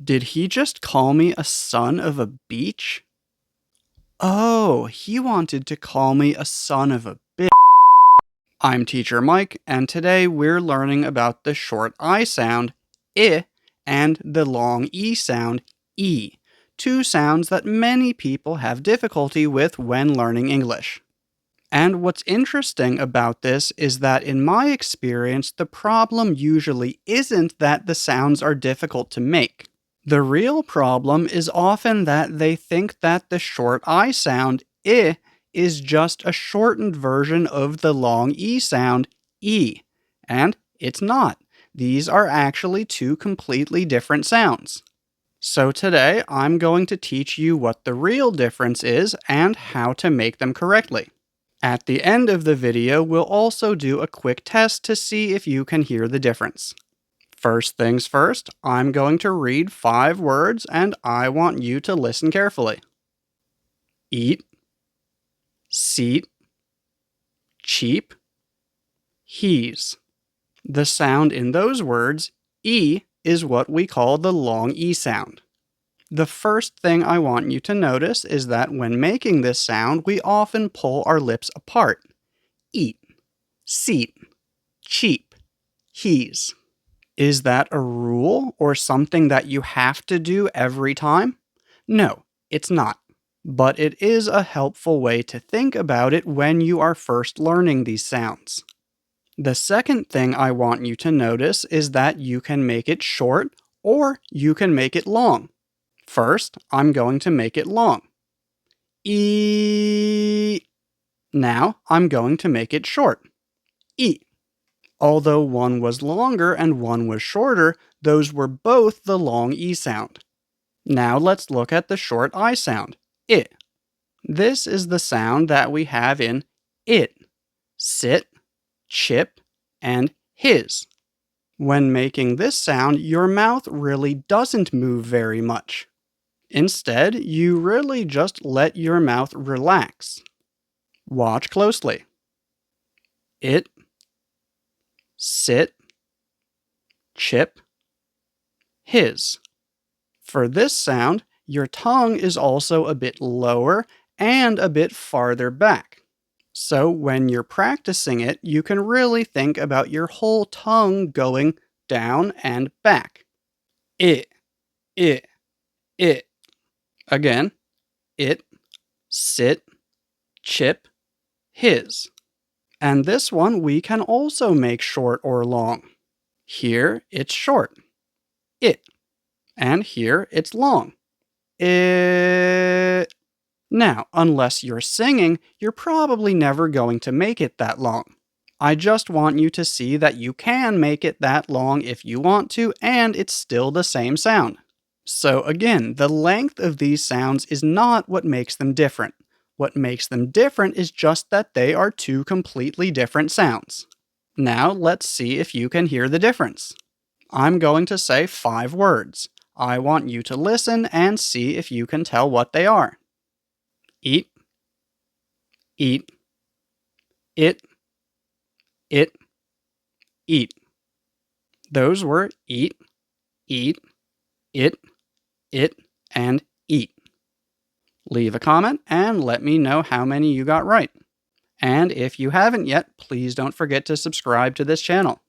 Did he just call me a son of a beach? Oh, he wanted to call me a son of a bitch. I'm Teacher Mike, and today we're learning about the short I sound, I, and the long E sound, E, two sounds that many people have difficulty with when learning English. And what's interesting about this is that in my experience, the problem usually isn't that the sounds are difficult to make. The real problem is often that they think that the short I sound, I, is just a shortened version of the long E sound, E. And it's not. These are actually two completely different sounds. So today, I'm going to teach you what the real difference is and how to make them correctly. At the end of the video, we'll also do a quick test to see if you can hear the difference. First things first, I'm going to read 5 words and I want you to listen carefully. Eat, seat, cheap, he's. The sound in those words, E, is what we call the long E sound. The first thing I want you to notice is that when making this sound, we often pull our lips apart. Eat, seat, cheap, he's. Is that a rule or something that you have to do every time? No, it's not. But it is a helpful way to think about it when you are first learning these sounds. The second thing I want you to notice is that you can make it short or you can make it long. First, I'm going to make it long. E. Now, I'm going to make it short. E. Although one was longer and one was shorter, those were both the long E sound. Now let's look at the short I sound, I. This is the sound that we have in it, sit, chip, and his. When making this sound, your mouth really doesn't move very much. Instead, you really just let your mouth relax. Watch closely. It, sit, chip, his. For this sound, your tongue is also a bit lower and a bit farther back. So when you're practicing it, you can really think about your whole tongue going down and back. It. Again, it, sit, chip, his. And this one we can also make short or long. Here it's short, it. And here it's long, it. Now, unless you're singing, you're probably never going to make it that long. I just want you to see that you can make it that long if you want to, and it's still the same sound. So again, the length of these sounds is not what makes them different. What makes them different is just that they are two completely different sounds. Now let's see if you can hear the difference. I'm going to say 5 words. I want you to listen and see if you can tell what they are. Eat, it, eat. Those were eat, it, and eat. Leave a comment and let me know how many you got right. And if you haven't yet, please don't forget to subscribe to this channel.